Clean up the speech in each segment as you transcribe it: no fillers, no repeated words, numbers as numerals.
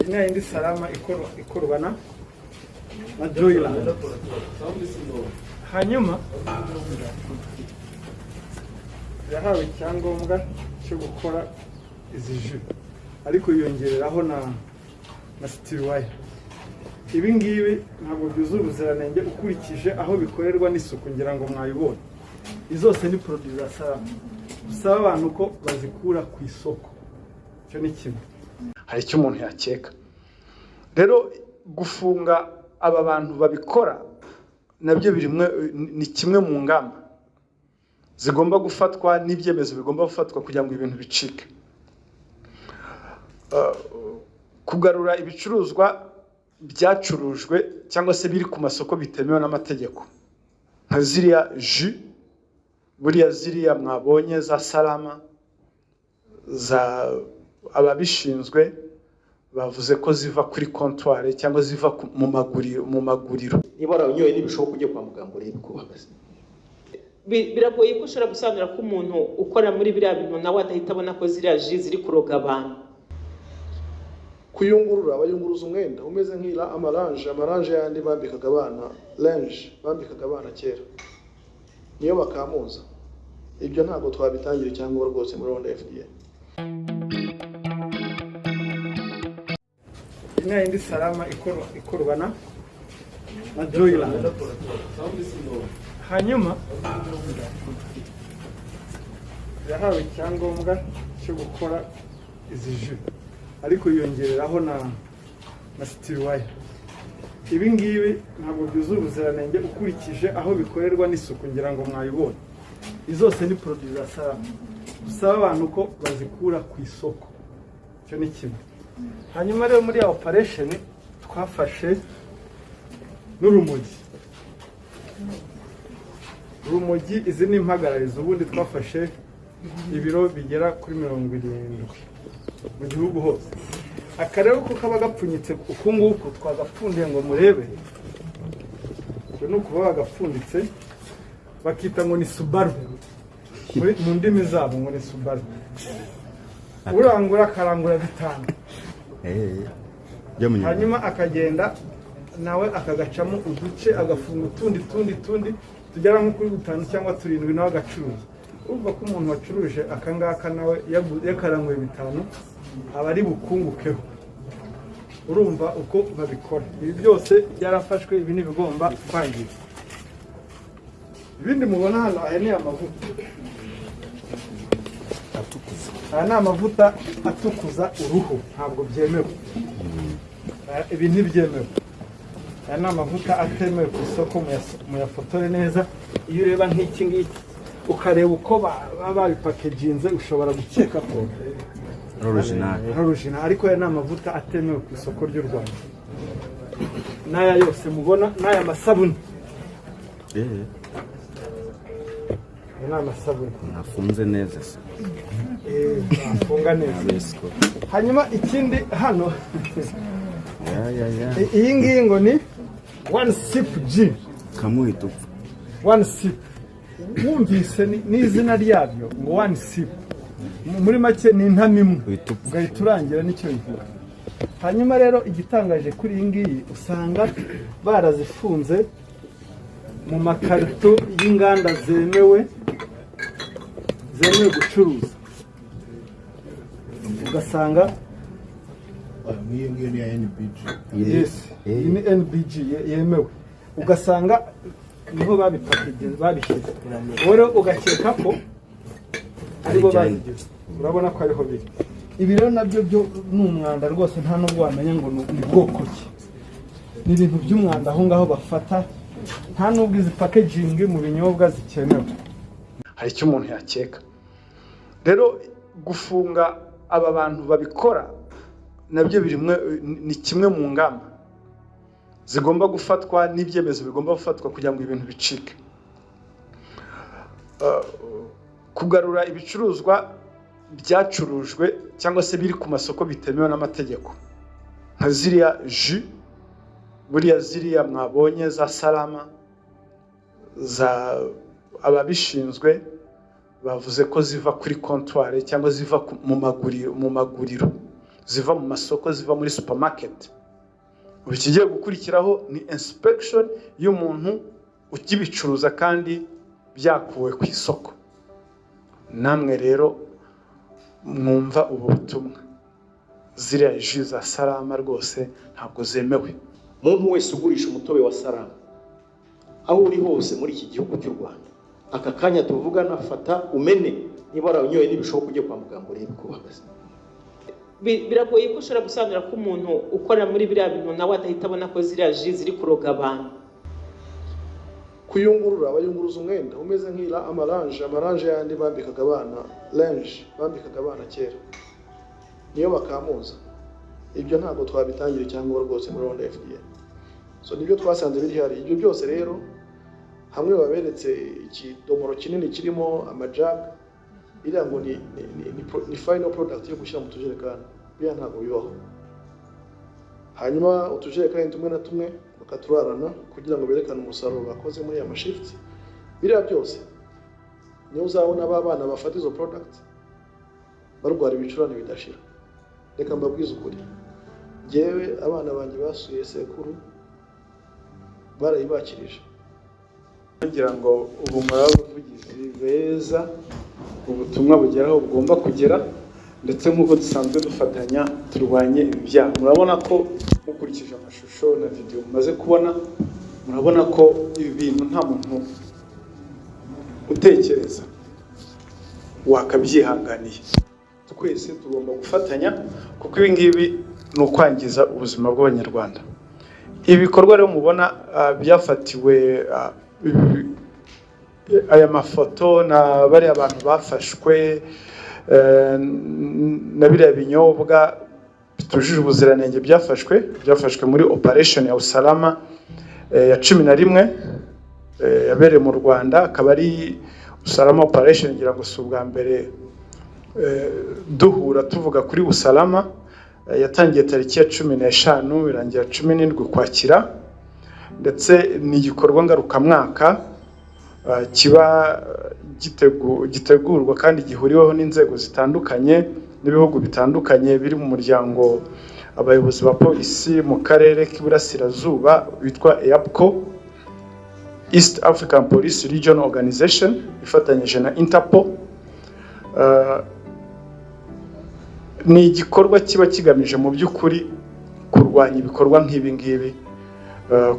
Ina yindi salama ikorwa na Joyland. Hanyuma yahawe icyangombwa cyo gukora izi jus ariko yongereraho na steel wire. Ibi ngibi ntabwo byuzuye ubuziranenge ukurikije aho bikorerwa n'isuku, ngira ngo mwayibonye. Izose ni produit za salama, usaba abantu ko bazikura ku isoko. Cyo ni kimwe. Hari icyo umuntu yakeka. Rero gufunga aba bantu babikora nabyo ni kimwe mu ngamba zigomba gufatwa n'ibyemezo bigomba gufatwa kugira ngo ibintu bicike. Kugarura ibicuruzwa byacurujwe cyangwa se biri ku masoko bitemewe n'amategeko, nka ziriya jus, buriya ziriya mwabonye za salama, za ababishinzwe bavuze ko ziva kuri comptoir cyangwa ziva mu maguriro. Niba unyoye n'ibishoboka kujya kwa muganga urebe ko uhagaze. Biragoye ko ushobora gusobanura ko umuntu ukora muri biriya bintu nawe adahita abona ko ziriya jus ziri kuroga abantu. Kuyungurura abayunguruza umwenda umeze nk'ira amaranje yandi bambikaga abana, linge bambikaga abana kera, niyo bakamuza. Ibyo ntabwo twabitangira cyangwa rwose muri Rwanda FDA. Ina yindi salama ikorwa na Joyland. Hanyuma yahawe icyangombwa cyo gukora izi jus ariko yongereraho na steel wire. Ibi ngibi ntabwo byuzuye ubuziranenge ukurikije aho bikorerwa n'isuku, ngira ngo mwayibonye. Izose ni produit za salama, usaba abantu ko bazikura ku isoko. Cyo ni kimwe. Hanyuma rero muri operation twafashe n'urumogi. Urumogi izi ni impagararizo, ubundi twafashe ibiro bigera kuri 70 mu gihugu hose. Akarero ko kaba gapfunyitse uku nguku twagapfundiye ngo murebe. Cyo nuko baba gapfunditse bakita ngo ni Subaru. Mu ndimi zabo ngo ni Subaru. Urangura karangura bitanga. Hanyuma akagenda nawe akagacamo uduce agafunga utundi tugera nko kuri 5 cyangwa 7 nawe agacuruza. Urumva ko umuntu wacuruje akangaka nawe yakaranguye 5 aba ari bukungukeho. Urumva uko babikora. Ibi byose byarafashwe, ibi ni bigomba kwangira. Ibindi mubona hano aya ni amavuta atukuza. Aya ni amavuta atukuza uruhu, ntabwo byemewe. Ibi ntibyemewe. Aya ni amavuta atemewe ku isoko, muyafotore neza. Iyo ureba nk'iki ngiki ukareba uko babipakeginze ushobora gukeka ko original, ariko aya ni amavuta atemewe ku isoko ry'u Rwanda. N'aya yose mubona, n'aya masabuni. Ni amasabuni nafunze neza se. Afunga neza. Hanyuma ikindi hano iyi ngiyi ngo ni one sip gin. Kamuhita. One sip. Wumvise n'izina ryabyo ngo one sip. Muri make ni intamimwe. Ugahita urangira n'icyo bivuga. Hanyuma rero igitangaje kuri iyi ngiyi usanga barazifunze mu makarito y'inganda zemewe gucuruza. Ugasanga Ngiyo ni NBG. Yes, ni NBG yemewe. Ugasanga niho babipakeginze babishyize. Rero ugakeka ko aribo babigize. Urabona ko ariho biri. Ibi rero nabyo byo n'umwanda rwose, nta nubwo wamenya ngo ni bwoko ki. Ni ibintu by'umwanda aho ngaho bafata, nta nubwo izi packaging mu binyobwa zikenewe. Hari icyo umuntu yakeka. Rero gufunga aba bantu babikora nabyo ni kimwe mu ngamba zigomba gufatwa n'ibyemezo bigomba gufatwa kugira ngo ibintu bicike. Kugarura ibicuruzwa byacurujwe cyangwa se biri ku masoko bitemewe n'amategeko, nka ziriya jus, buriya ziriya mwabonye za salama, za ababishinzwe bavuze ko ziva kuri comptoir cyangwa ziva mu maguriro, ziva mu masoko, ziva muri supermarket. Ikigiye gukurikiraho ni inspection y'umuntu ukibicuruza kandi byakuwe ku isoko. Namwe rero mwumva ubu butumwa, ziriya jus za Salama rwose ntabwo zemewe. Muntu wese ugurisha umutobe wa Salama aho uri hose muri iki gihugu cy'u Rwanda, aka kanya tuvugana, fata umene, niba waranyoye n'ibishoboka ujye kwa muganga urebe ko uhagaze. Biragoye ko ushobora gusobanura ko umuntu ukora muri biriya bintu nawe adahita abona ko ziriya jus ziri kuroga abantu. Kuyungurura, bayunguruza umwenda umeze nk'ira amaranje yandi bambikaga abana, linge bambikaga abana kera, niyo bakamuza. Ibyo ntabwo twabitangira cyangwa rwose muri Rwanda FDA. So nibyo twasanze biri hari. Ibyo byose rero hamwe baberetse ikidomoro kinini kirimo amajag, iriya ngo ni final product yo gushyira mu tujerekani. Biriya ntabwo bibaho. Hanyuma utujerekani tumwe na tumwe bakaturarana kugira ngo berekane umusaruro bakoze muri ya shift. Biriya byose niyo uzabona abana bafata izo product barwara ibicurane bidashira. Reka mbabwize ukuri, jewe abana banjye basuye sekuru barayibakirije. Ngira ngo ubu murabavugizi beza, ubutumwa bugeraho bugomba kugera, ndetse nk'uko dusanzwe dufatanya turwanye ibyaha. Murabona ko mukurikije amashusho na video mumaze kubona, murabona ko ibi bintu nta muntu utekereza wakabyihanganiye. Twese tugomba gufatanya kuko ibi ngibi ni ukwangiza ubuzima bw'Abanyarwanda. Ibikorwa rero mubona byafatiwe aya mafoto na bari abantu bafashwe na biriya binyobwa bitujuje ubuziranenge byafashwe muri operation ya Usalama ya 11 yabereye mu Rwanda. Akaba ari Usalama operation, ngira ngo si ubwa mbere duhura tuvuga kuri Usalama. Yatangiye tariki ya 15 irangira 17 Ukwakira, ndetse ni igikorwa ngarukamwaka kiba gitegurwa kandi gihuriweho n'inzego zitandukanye n'ibihugu bitandukanye biri mu muryango abayobozi ba polisi mu karere k'Iburasirazuba witwa EAPCO, East African Police Regional Organization, ifatanyije na Interpol. Ni igikorwa kiba kigamije mu by'ukuri kurwanya ibikorwa nk'ibi ngibi,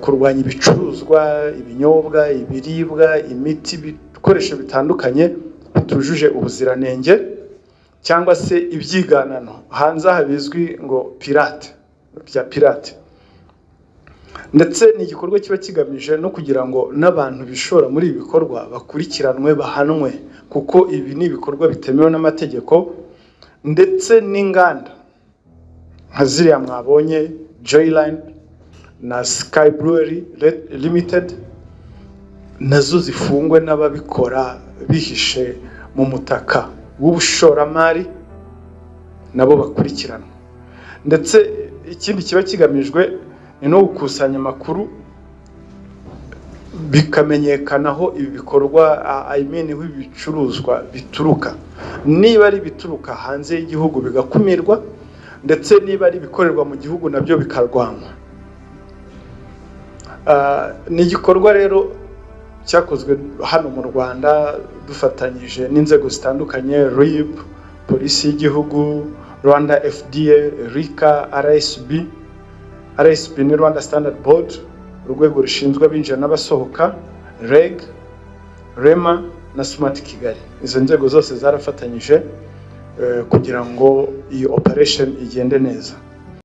kurwanya ibicuruzwa, ibinyobwa, ibiribwa, imiti, ibikoresho bitandukanye bitujuje ubuziranenge cyangwa se ibyiganano hanze aha bizwi ngo pirate. Ndetse ni igikorwa kiba kigamije no kugira ngo n'abantu bishora muri ibi bikorwa bakurikiranwe, bahanwe, kuko ibi ni ibikorwa bitemewe n'amategeko. Ndetse n'inganda nka ziriya mwabonye Joyline na Sky Brewery Limited nazo zifungwe n'ababikora bihishe mu mutaka w'ubushoramari, nabo bakurikiranwa. Ndetse ikindi kiba kigamijwe ni no gukusanya amakuru bikamenyekana aho ibi bikorwa ibicuruzwa bituruka, niba ari bituruka hanze y'igihugu bigakumirwa, ndetse niba ari bikorerwa mu gihugu nabyo bikarwanwa. Ni igikorwa rero cyakozwe hano mu Rwanda dufatanyije n'inzego zitandukanye, RIB, polisi y'igihugu, Rwanda FDA, RICA, RSB ni Rwanda Standard Board, urwego rushinzwe abinjira n'abasohoka, REG, REMA na Smart Kigali. Izo nzego zose zarafatanyije kugira ngo iyi operation igende neza.